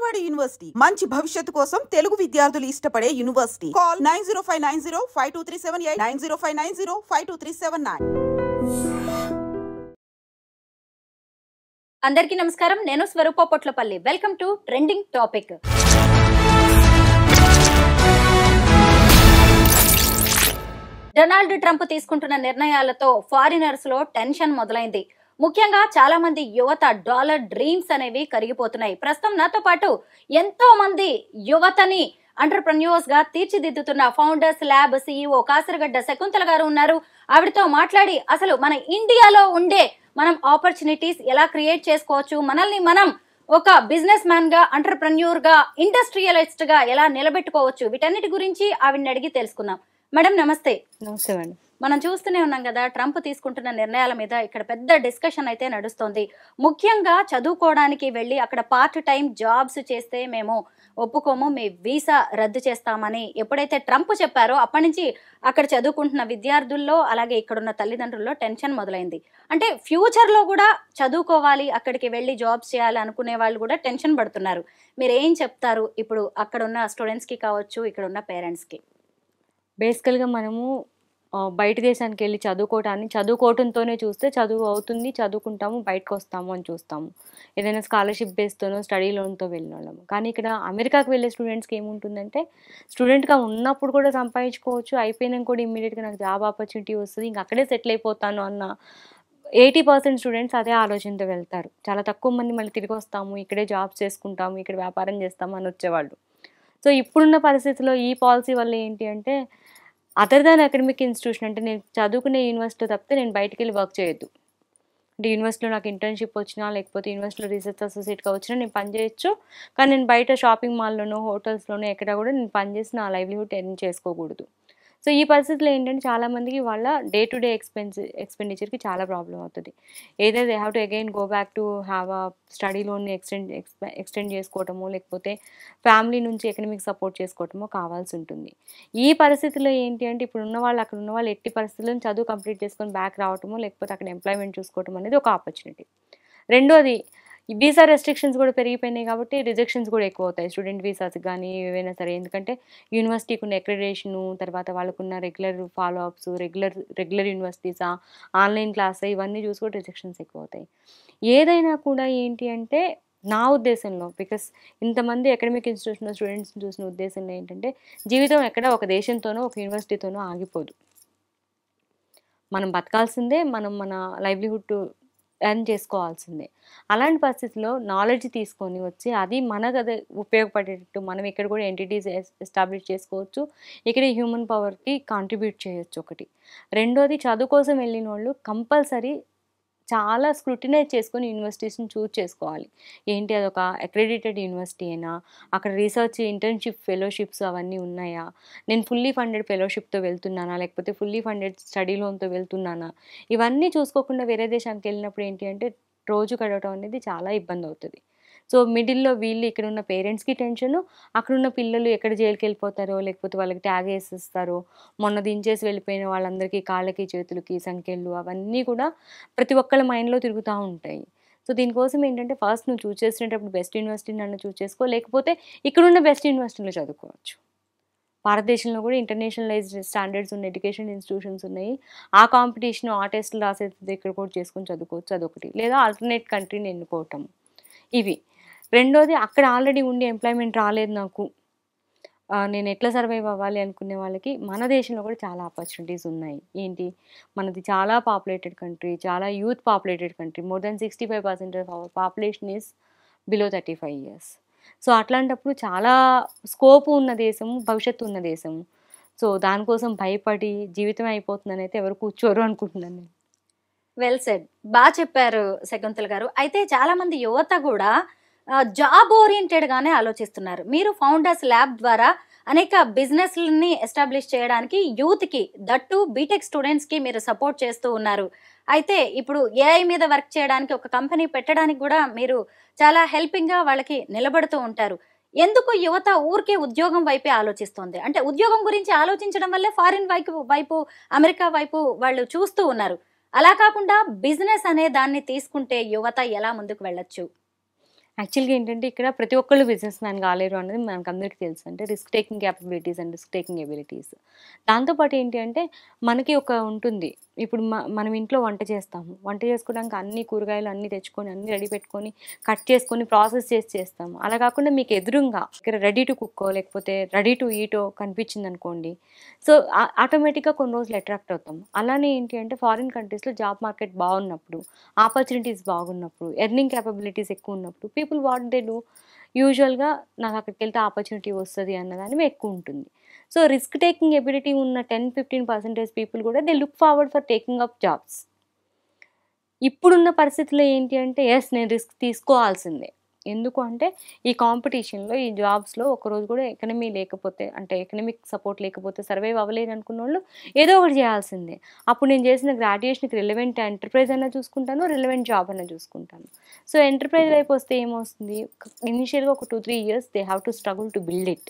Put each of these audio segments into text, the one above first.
Vijayawada university మంచి భవిష్యత్తు కోసం తెలుగు విద్యార్థులు ఇష్టపడే యూనివర్సిటీ. కాల్ 9059052378 9059052379. అందరికీ నమస్కారం. నేను Swaroopa Potlapalli. Welcome to trending topic. Donald Trump తీసుకుంటున్న నిర్ణయాలతో ఫారినర్స్ లో టెన్షన్ మొదలైంది. ముఖ్యంగా చాలా మంది యువత డాలర్ డ్రీమ్స్ అనేవి కరిగిపోతున్నాయి. ప్రస్తుతం నాతో పాటు ఎంతో మంది యువతని ఎంటర్‌ప్రెన్యూర్స్ గా తీర్చిదిద్దుతున్న founders lab CEO Kasaragadda Shakuntala గారు ఉన్నారు. ఆవిడతో మాట్లాడి అసలు మన ఇండియాలో ఉండే మనం ఆపర్చునిటీస్ ఎలా క్రియేట్ చేసుకోవచ్చు, మనల్ని మనం ఒక బిజినెస్ మ్యాన్ గా, ఎంటర్‌ప్రెన్యూర్ గా, ఇండస్ట్రియలిస్ట్ గా ఎలా నిలబెట్టుకోవచ్చు, వీటన్నిటి గురించి ఆవిడని అడిగి తెలుసుకుందాం. మేడం నమస్తే. నమస్తే మేడం. మనం చూస్తూనే ఉన్నాం కదా, ట్రంప్ తీసుకుంటున్న నిర్ణయాల మీద ఇక్కడ పెద్ద డిస్కషన్ అయితే నడుస్తోంది. ముఖ్యంగా చదువుకోవడానికి వెళ్ళి అక్కడ పార్ట్ టైం జాబ్స్ చేస్తే మేము ఒప్పుకోము, మీ వీసా రద్దు చేస్తామని ఎప్పుడైతే ట్రంప్ చెప్పారో అప్పటి నుంచి అక్కడ చదువుకుంటున్న విద్యార్థుల్లో అలాగే ఇక్కడున్న తల్లిదండ్రుల్లో టెన్షన్ మొదలైంది. అంటే ఫ్యూచర్లో కూడా చదువుకోవాలి, అక్కడికి వెళ్ళి జాబ్స్ చేయాలి అనుకునే వాళ్ళు కూడా టెన్షన్ పడుతున్నారు. మీరు ఏం చెప్తారు ఇప్పుడు అక్కడున్న స్టూడెంట్స్కి కావచ్చు, ఇక్కడున్న పేరెంట్స్కి? బేసికల్గా మనము బయట దేశానికి వెళ్ళి చదువుకోవటంతోనే చూస్తే చదువు అవుతుంది, చదువుకుంటాము, బయటకు వస్తాము అని చూస్తాము. ఏదైనా స్కాలర్షిప్ బేస్తోనో స్టడీ లోన్తో వెళ్ళిన వాళ్ళము. కానీ ఇక్కడ అమెరికాకి వెళ్ళే స్టూడెంట్స్కి ఏముంటుందంటే, స్టూడెంట్గా ఉన్నప్పుడు కూడా సంపాదించుకోవచ్చు, అయిపోయినాక కూడా ఇమ్మీడియట్గా నాకు జాబ్ ఆపర్చునిటీ వస్తుంది, ఇంక అక్కడే సెటిల్ అయిపోతాను అన్న 80% స్టూడెంట్స్ అదే ఆలోచనతో వెళ్తారు. చాలా తక్కువ మంది మళ్ళీ తిరిగి వస్తాము, ఇక్కడే జాబ్స్ చేసుకుంటాము, ఇక్కడ వ్యాపారం చేస్తాము అని వచ్చేవాళ్ళు. సో ఇప్పుడున్న పరిస్థితిలో ఈ పాలసీ వల్ల ఏంటి అంటే, అదర్ దాన్ అకాడమిక్ ఇన్స్టిట్యూషన్, అంటే నేను చదువుకునే యూనివర్సిటీలో తప్పితే నేను బయటికి వెళ్ళి వర్క్ చేయొద్దు. అంటే యూనివర్సిటీలో నాకు ఇంటర్న్షిప్ వచ్చినా, లేకపోతే యూనివర్సిటీలో రీసెర్చ్ అసోసియేట్గా వచ్చినా నేను పని చేయొచ్చు. కానీ నేను బయట షాపింగ్ మాల్లోనో హోటల్స్లోనో ఎక్కడ కూడా నేను పనిచేసి నా లైవ్లీహుడ్ ఎర్న్ చేసుకోకూడదు. సో ఈ పరిస్థితిలో ఏంటంటే చాలామందికి వాళ్ళ డే టు డే ఎక్స్పెండిచర్కి చాలా ప్రాబ్లం అవుతుంది. ఏదైతే they have to again go back to have a study లోన్ని ఎక్స్టెండ్ చేసుకోవటమో, లేకపోతే ఫ్యామిలీ నుంచి ఎకనమిక్ సపోర్ట్ చేసుకోవటమో కావాల్సి ఉంటుంది. ఈ పరిస్థితిలో ఏంటి అంటే, ఇప్పుడు ఉన్న వాళ్ళు అక్కడ ఉన్న వాళ్ళు ఎట్టి పరిస్థితుల్లో చదువు కంప్లీట్ చేసుకొని బ్యాక్ రావటమో, లేకపోతే అక్కడ ఎంప్లాయ్మెంట్ చూసుకోవటం అనేది ఒక ఆపర్చునిటీ. రెండోది, వీసా రెస్ట్రిక్షన్స్ కూడా పెరిగిపోయినాయి కాబట్టి రిజెక్షన్స్ కూడా ఎక్కువ అవుతాయి స్టూడెంట్ వీసాస్ కానీ ఏవైనా సరే. ఎందుకంటే యూనివర్సిటీకి ఉన్న అక్రెడిటేషను, తర్వాత వాళ్ళకున్న రెగ్యులర్ ఫాలో అప్స్, రెగ్యులర్ యూనివర్సిటీసా, ఆన్లైన్ క్లాస్, ఇవన్నీ చూసి కూడా రిజెక్షన్స్ ఎక్కువ అవుతాయి. ఏదైనా కూడా ఏంటి అంటే నా ఉద్దేశంలో, బికాస్ ఇంతమంది అకాడమిక్ ఇన్స్టిట్యూషన్లో స్టూడెంట్స్ని చూసిన ఉద్దేశంలో ఏంటంటే, జీవితం ఎక్కడ ఒక దేశంతోనో ఒక యూనివర్సిటీతోనో ఆగిపోదు. మనం బతకాల్సిందే, మనం మన లైవ్లీహుడ్ ఎర్న్ చేసుకోవాల్సిందే. అలాంటి పరిస్థితుల్లో నాలెడ్జ్ తీసుకొని వచ్చి అది మనకు అదే ఉపయోగపడేటట్టు మనం ఇక్కడ కూడా ఎంటిటీస్ ఎస్టాబ్లిష్ చేసుకోవచ్చు, ఇక్కడ హ్యూమన్ పవర్కి కాంట్రిబ్యూట్ చేయొచ్చు ఒకటి. రెండోది, చదువు కోసం వెళ్ళిన వాళ్ళు కంపల్సరీ చాలా స్క్రూటినైజ్ చేసుకొని యూనివర్సిటీస్ని చూజ్ చేసుకోవాలి. ఏంటి, అదొక అక్రెడిటెడ్ యూనివర్సిటీ అయినా, అక్కడ రీసెర్చ్, ఇంటర్న్షిప్, ఫెలోషిప్స్ అవన్నీ ఉన్నాయా, నేను ఫుల్లీ ఫండెడ్ ఫెలోషిప్తో వెళ్తున్నానా, లేకపోతే ఫుల్లీ ఫండెడ్ స్టడీ లోన్తో వెళ్తున్నానా, ఇవన్నీ చూసుకోకుండా వేరే దేశానికి వెళ్ళినప్పుడు ఏంటి అంటే రోజు గడవటం అనేది చాలా ఇబ్బంది అవుతుంది. సో మిడిల్లో వీళ్ళు ఇక్కడ ఉన్న పేరెంట్స్కి టెన్షను, అక్కడున్న పిల్లలు ఎక్కడ జైలుకి వెళ్ళిపోతారో, లేకపోతే వాళ్ళకి ట్యాగ్ వేసేస్తారో, మొన్న దించేసి వెళ్ళిపోయిన వాళ్ళందరికీ కాళ్ళకి చేతులకి సంఖ్యలు అవన్నీ కూడా ప్రతి ఒక్కళ్ళ మైండ్లో తిరుగుతూ ఉంటాయి. సో దీనికోసం ఏంటంటే, ఫస్ట్ నువ్వు చూస్ చేసేటప్పుడు బెస్ట్ యూనివర్సిటీ నన్ను చూస్ చేసుకో, లేకపోతే ఇక్కడున్న బెస్ట్ యూనివర్సిటీలో చదువుకోవచ్చు. భారతదేశంలో కూడా ఇంటర్నేషనలైజ్డ్ స్టాండర్డ్స్ ఉన్న ఎడ్యుకేషన్ ఇన్స్టిట్యూషన్స్ ఉన్నాయి. ఆ కాంపిటీషన్, ఆ టెస్టులు రాసేది ఇక్కడ కూడా చేసుకొని చదువుకోవచ్చు, అదొకటి. లేదా ఆల్టర్నేట్ కంట్రీని ఎన్నుకోవటం. ఇవి. రెండోది, అక్కడ ఆల్రెడీ ఉండి ఎంప్లాయ్మెంట్ రాలేదు నాకు, నేను ఎట్లా సర్వైవ్ అవ్వాలి అనుకునే వాళ్ళకి మన దేశంలో కూడా చాలా ఆపర్చునిటీస్ ఉన్నాయి. ఏంటి, మనది చాలా పాపులేటెడ్ కంట్రీ, చాలా youth populated country. More than 65% of our population is below 35 years. So అట్లాంటప్పుడు చాలా స్కోప్ ఉన్న దేశము, భవిష్యత్తు ఉన్న దేశము. సో దానికోసం భయపడి జీవితం అయిపోతుందని అయితే ఎవరు కూర్చోరు అనుకుంటున్నాను నేను. Well said. బాగా చెప్పారు శకుంతల గారు. అయితే చాలా మంది యువత కూడా జాబ్ ఓరియంటెడ్ గానే ఆలోచిస్తున్నారు. మీరు ఫౌండర్స్ ల్యాబ్ ద్వారా అనేక బిజినెస్లని ఎస్టాబ్లిష్ చేయడానికి యూత్కి, దట్టు బీటెక్ స్టూడెంట్స్కి మీరు సపోర్ట్ చేస్తూ ఉన్నారు. అయితే ఇప్పుడు ఏఐ మీద వర్క్ చేయడానికి ఒక కంపెనీ పెట్టడానికి కూడా మీరు చాలా హెల్పింగ్గా వాళ్ళకి నిలబడుతూ ఉంటారు. ఎందుకు యువత ఊరికే ఉద్యోగం వైపే ఆలోచిస్తోంది? అంటే ఉద్యోగం గురించి ఆలోచించడం వల్లే ఫారిన్ వైపు, అమెరికా వైపు వాళ్ళు చూస్తూ ఉన్నారు. అలా కాకుండా బిజినెస్ అనే దాన్ని తీసుకుంటే యువత ఎలా ముందుకు వెళ్ళొచ్చు? యాక్చువల్‌గా ఏంటంటే ఇక్కడ ప్రతి ఒక్కళ్ళు బిజినెస్ మ్యాన్ కాలేరు అన్నది మనకందరికీ తెలుసు. అంటే risk taking capabilities and risk taking abilities. దాంతో పాటు ఏంటి అంటే మనకి ఒక ఉంటుంది. ఇప్పుడు మనం ఇంట్లో వంట చేస్తాము. వంట చేసుకోవడానికి అన్ని కూరగాయలు అన్నీ తెచ్చుకొని, అన్నీ రెడీ పెట్టుకొని, కట్ చేసుకొని, ప్రాసెస్ చేసి చేస్తాము. అలా కాకుండా మీకు ఎదురుంగా ఇక్కడ రెడీ టు కుక్కో లేకపోతే రెడీ టు ఈటో కనిపించిందనుకోండి. సో, ఆటోమేటిక్‌గా కొన్ని రోజులు అట్రాక్ట్ అవుతాం. అలానే ఏంటి అంటే ఫారిన్ కంట్రీస్‌లో జాబ్ మార్కెట్ బాగున్నప్పుడు, ఆపర్చునిటీస్ బాగున్నప్పుడు, ఎర్నింగ్ క్యాపబిలిటీస్ ఎక్కువున్నప్పుడు పీపుల్ వాట్ దే డూ యూజువల్‌గా నాకు అక్కడికెళ్తే ఆపర్చునిటీ వస్తది అన్నదానివి ఎక్కువుంటుంది. సో, రిస్క్ టేకింగ్ ఎబిలిటీ ఉన్న 10-15% పీపుల్ కూడా they look forward for taking up jobs. ఇప్పుడున్న పరిస్థితిలో ఏంటి అంటే యెస్ నేను రిస్క్ తీసుకోవాల్సిందే. ఎందుకు అంటే ఈ కాంపిటీషన్‌లో, ఈ జాబ్స్‌లో ఒకరోజు కూడా ఎకనమీ లేకపోతే అంటే ఎకనామిక్ సపోర్ట్ లేకపోతే సర్వైవ్ అవ్వలేరనుకున్నోళ్ళు ఏదో ఒకటి చేయాల్సిందే. అప్పుడు నేను చేసిన గ్రాడ్యుయేషన్‌కి రిలవెంట్ ఎంటర్‌ప్రైజ్ అన్నా చూసుకుంటాను, రిలవెంట్ జాబ్ అన్నా చూసుకుంటాను. సో, ఎంటర్‌ప్రైజ్ వైపు వస్తే ఏమొస్తుంది ఇనిషియల్‌గా ఒక 2-3 years they have to struggle to build it.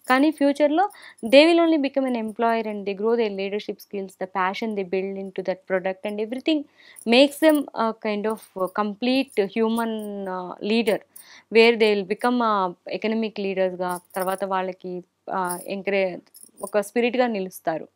కానీ ఫ్యూచర్‌లో they will only become an employer and they grow their leadership skills, the passion they build into that product and everything makes them kind of complete human leader where they will become economic లీడర్స్‌గా తర్వాత వాళ్ళకి ఎంకరే ఒక స్పిరిట్‌గా నిలుస్తారు.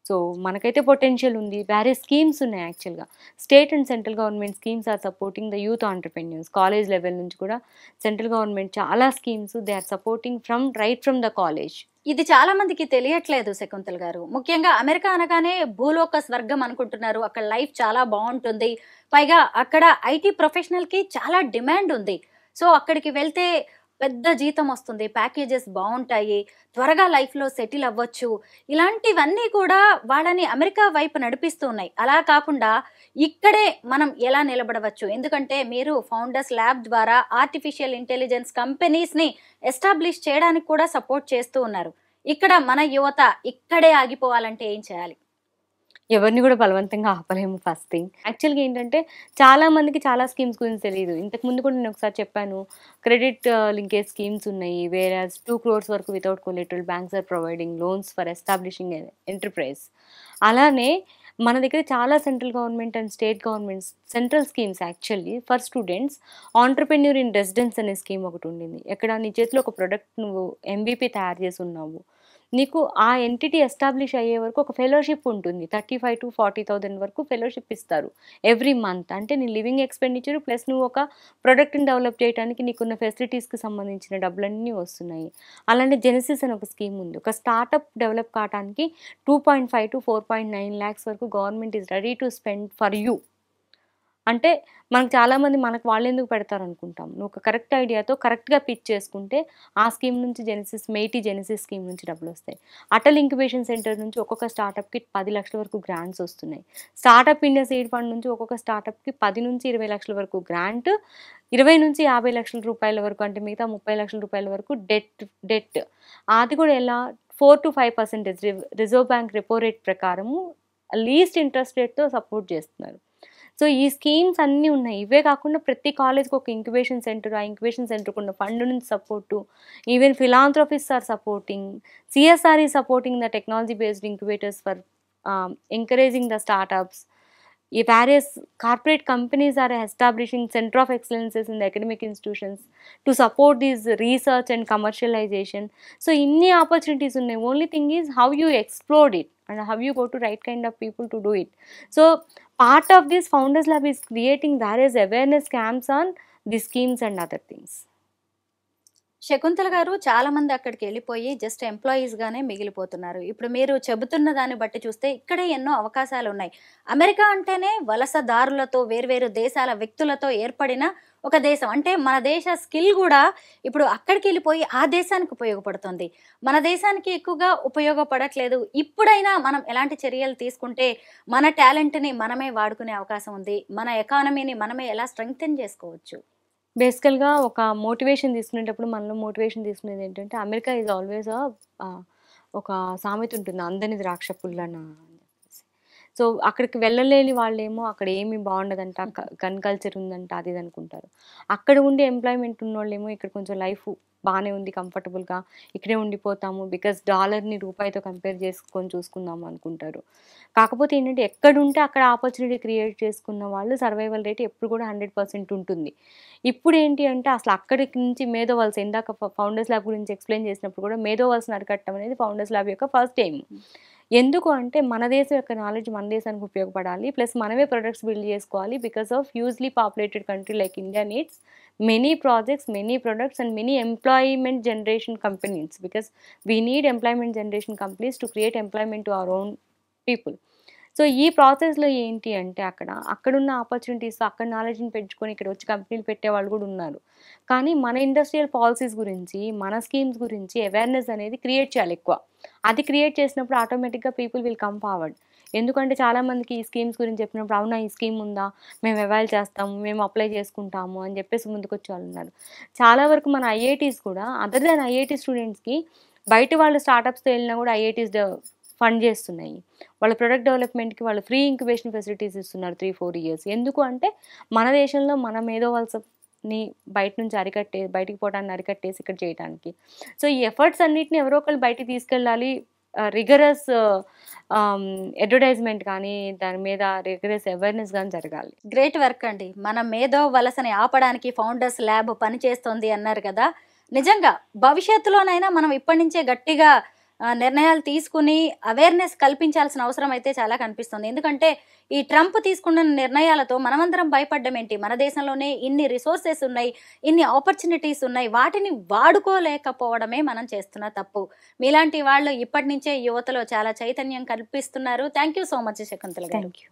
So, మనకైతే potential ఉంది. వేరే schemes ఉన్నాయి యాక్చువల్‌గా. State and central government schemes are supporting the youth entrepreneurs. College level నుంచి కూడా సెంట్రల్ గవర్నమెంట్ చాలా schemes they are supporting right from the college. ఇది చాలా మందికి తెలియట్లేదు శకుంతల్ గారు. ముఖ్యంగా అమెరికా అనగానే భూలోక స్వర్గం అనుకుంటున్నారు. అక్కడ లైఫ్ చాలా బాగుంటుంది. పైగా అక్కడ ఐటీ ప్రొఫెషనల్ కి చాలా డిమాండ్ ఉంది. సో అక్కడికి వెళ్తే పెద్ద జీతం వస్తుంది, ప్యాకేజెస్ బాగుంటాయి, త్వరగా లైఫ్లో సెటిల్ అవ్వచ్చు. ఇలాంటివన్నీ కూడా వాళ్ళని అమెరికా వైపు నడిపిస్తూ ఉన్నాయి. అలా కాకుండా ఇక్కడే మనం ఎలా నిలబడవచ్చు? ఎందుకంటే మీరు ఫౌండర్స్ ల్యాబ్ ద్వారా ఆర్టిఫిషియల్ ఇంటెలిజెన్స్ కంపెనీస్ని ఎస్టాబ్లిష్ చేయడానికి కూడా సపోర్ట్ చేస్తూ ఉన్నారు. ఇక్కడ మన యువత ఇక్కడే ఆగిపోవాలంటే ఏం చేయాలి? ఎవరిని కూడా బలవంతంగా ఆపలేము ఫస్ట్ థింగ్. యాక్చువల్‌గా ఏంటంటే చాలా మందికి చాలా స్కీమ్స్ గురించి తెలీదు. ఇంతకుముందు కూడా నేను ఒకసారి చెప్పాను. క్రెడిట్ లింకేజ్ స్కీమ్స్ ఉన్నాయి. వేరాస్ 2 క్రోర్స్ వరకు without collateral banks are providing loans for establishing an enterprise. అలానే మన దగ్గర చాలా central government and state governments central schemes actually for students entrepreneur in residence అనే స్కీమ్ ఒకటి ఉండింది. ఎక్కడ నీ చేతిలో ఒక ప్రొడక్ట్ నువ్వు ఎంబీపీ తయారు చేసి ఉన్నావు. నీకు ఆ ఎంటిటీ ఎస్టాబ్లిష్ అయ్యే వరకు ఒక ఫెలోషిప్ ఉంటుంది. 35,000-40,000 వరకు ఫెలోషిప్ ఇస్తారు ఎవ్రీ మంత్. అంటే నీ లివింగ్ ఎక్స్‌పెండిచర్ ప్లస్ నువ్వు ఒక ప్రొడక్ట్‌ని డెవలప్ చేయడానికి నీకున్న ఫెసిలిటీస్‌కి సంబంధించిన డబ్బులన్నీ వస్తున్నాయి. అలానే జెనసిస్ అని ఒక స్కీమ్ ఉంది. ఒక స్టార్టప్ డెవలప్ కావడానికి 2.5-4.9 లాక్స్ వరకు government is ready to spend for you. అంటే మనకు చాలామంది మనకు వాళ్ళెందుకు పెడతారనుకుంటాం. నువ్వు ఒక కరెక్ట్ ఐడియాతో కరెక్ట్‌గా పిచ్ చేసుకుంటే ఆ స్కీమ్ నుంచి మేటీ జెనసిస్ స్కీమ్ నుంచి డబ్బులొస్తాయి. అటల్ ఇంక్యుబేషన్ సెంటర్ నుంచి ఒక్కొక్క స్టార్టప్‌కి 10 లక్షల వరకు గ్రాంట్స్ వస్తున్నాయి. స్టార్టప్ ఇండియా సీడ్ ఫండ్ నుంచి ఒక్కొక్క స్టార్టప్‌కి 10-20 లక్షల వరకు గ్రాంట్, 20-50 లక్షల రూపాయల వరకు అంటే మిగతా 30 లక్షల రూపాయల వరకు డెట్. అది కూడా ఎలా 4-5% రిజర్వ్ బ్యాంక్ రెపో రేట్ ప్రకారము లీస్ట్ ఇంట్రెస్ట్ రేట్‌తో సపోర్ట్ చేస్తున్నారు. సో, ఈ స్కీమ్స్ అన్నీ ఉన్నాయి. ఇవే కాకుండా ప్రతి కాలేజ్‌కి ఒక ఇంక్యుబేషన్ సెంటర్, ఆ ఇంక్యుబేషన్ సెంటర్‌కి ఉన్న ఫండ్ నుంచి support, even philanthropists are supporting, CSR is supporting the technology based incubators for encouraging the startups. ఈ various corporate companies are establishing centre of excellences in the academic institutions to support these research and commercialization. So, ఇన్ని opportunities ఉన్నాయి. Only thing is how you explore it and how you go to right kind of people to do it. So, part of this Founders Lab is creating various awareness camps on the schemes and other things. Shakuntala గారు, చాలా మంది అక్కడికి వెళ్ళిపోయి just employees గానే మిగిలిపోతున్నారు. ఇప్పుడు మీరు చెబుతున్న దాన్ని బట్టి చూస్తే ఇక్కడే ఎన్నో అవకాశాలు ఉన్నాయి. అమెరికా అంటేనే వలసదారులతో, వేర్వేరు దేశాల వ్యక్తులతో ఏర్పడిన ఒక దేశం. అంటే మన దేశ స్కిల్ కూడా ఇప్పుడు అక్కడికి వెళ్ళిపోయి ఆ దేశానికి ఉపయోగపడుతుంది. మన దేశానికి ఎక్కువగా ఉపయోగపడట్లేదు. ఇప్పుడైనా మనం ఎలాంటి చర్యలు తీసుకుంటే మన టాలెంట్ని మనమే వాడుకునే అవకాశం ఉంది, మన ఎకానమీని మనమే ఎలా స్ట్రెంగ్తెన్ చేసుకోవచ్చు? బేసికల్‌గా ఒక మోటివేషన్ తీసుకునేటప్పుడు మనలో మోటివేషన్ తీసుకునేది ఏంటంటే అమెరికా ఈజ్ ఆల్వేస్ ఒక సామెత ఉంటుంది. అందని ద్రాక్ష పుల్లన అని చెప్పేసి. సో అక్కడికి వెళ్ళలేని వాళ్ళేమో అక్కడ ఏమి బాగుండదంట, గన్ కల్చర్ ఉందంట, అది ఇది అనుకుంటారు. అక్కడ ఉండి ఎంప్లాయ్మెంట్ ఉన్నోళ్ళేమో ఇక్కడ కొంచెం లైఫ్ బాగానే ఉంది, కంఫర్టబుల్గా ఇక్కడే ఉండిపోతాము, బికాస్ డాలర్ని రూపాయితో కంపేర్ చేసుకొని చూసుకుందాము అనుకుంటారు. కాకపోతే ఏంటంటే ఎక్కడుంటే అక్కడ ఆపర్చునిటీ క్రియేట్ చేసుకున్న వాళ్ళు సర్వైవల్ రేట్ ఎప్పుడు కూడా 100% ఉంటుంది. ఇప్పుడు ఏంటి అంటే అసలు అక్కడికి నుంచి మేధోవల్స్, ఇందాక ఫౌండర్స్ ల్యాబ్ గురించి ఎక్స్ప్లెయిన్ చేసినప్పుడు కూడా మేధోవల్స్ని అరికట్టడం అనేది ఫౌండర్స్ ల్యాబ్ యొక్క ఫస్ట్ ఎయిమ్. ఎందుకు అంటే మన దేశం యొక్క నాలెడ్జ్ మన దేశానికి ఉపయోగపడాలి, ప్లస్ మనమే ప్రొడక్ట్స్ బిల్డ్ చేసుకోవాలి. Because of hugely populated country like India needs many projects, many products and many employment generation companies, because we need employment generation companies to create employment to our own people. So ఈ ప్రాసెస్లో ఏంటి అంటే అక్కడున్న opportunities, అక్కడ నాలెడ్జ్ని పెంచుకొని ఇక్కడ వచ్చి కంపెనీలు పెట్టే వాళ్ళు కూడా ఉన్నారు. కానీ మన ఇండస్ట్రియల్ పాలసీస్ గురించి, మన స్కీమ్స్ గురించి అవేర్నెస్ అనేది క్రియేట్ చేయాలి ఎక్కువ. అది క్రియేట్ చేసినప్పుడు ఆటోమేటిక్గా పీపుల్ విల్ కమ్ ఫార్వర్డ్. ఎందుకంటే చాలామందికి ఈ స్కీమ్స్ గురించి చెప్పినప్పుడు అవునా ఈ స్కీమ్ ఉందా, మేము అవైల్ చేస్తాము, మేము అప్లై చేసుకుంటాము అని చెప్పేసి ముందుకు వచ్చే వాళ్ళు ఉన్నారు. చాలా వరకు మన ఐఐటీస్ కూడా అదర్ దాన్ ఐఐటీ స్టూడెంట్స్కి బయట వాళ్ళు స్టార్టప్స్తో వెళ్ళినా కూడా ఐఐటీస్ ఫండ్ చేస్తున్నాయి. వాళ్ళ ప్రొడక్ట్ డెవలప్మెంట్కి వాళ్ళు ఫ్రీ ఇంక్యుబేషన్ ఫెసిలిటీస్ ఇస్తున్నారు 3-4 years. ఎందుకు అంటే మన దేశంలో మన మేధోవల్స్ని బయట నుంచి బయటికి పోవడాన్ని అరికట్టేసి ఇక్కడ చేయడానికి. సో ఈ ఎఫర్ట్స్ అన్నిటిని ఎవరో ఒకళ్ళు బయటికి తీసుకెళ్ళాలి. రిగరస్ అడ్వర్టైజ్మెంట్ కానీ దాని మీద రిగరస్ అవేర్నెస్ కానీ జరగాలి. గ్రేట్ వర్క్ అండి. మన మేధో వలసని ఆపడానికి ఫౌండర్స్ ల్యాబ్ పనిచేస్తోంది అన్నారు కదా. నిజంగా భవిష్యత్తులోనైనా మనం ఇప్పటి నుంచే గట్టిగా నిర్ణయాలు తీసుకుని అవేర్నెస్ కల్పించాల్సిన అవసరం అయితే చాలా కనిపిస్తుంది. ఎందుకంటే ఈ ట్రంప్ తీసుకున్న నిర్ణయాలతో మనమందరం భయపడ్డం ఏంటి, మన దేశంలోనే ఇన్ని రిసోర్సెస్ ఉన్నాయి, ఇన్ని ఆపర్చునిటీస్ ఉన్నాయి, వాటిని వాడుకోలేకపోవడమే మనం చేస్తున్న తప్పు. మీలాంటి వాళ్ళు ఇప్పటి నుంచే యువతలో చాలా చైతన్యం కల్పిస్తున్నారు. Thank you so much Shakuntala గారు. Thank you.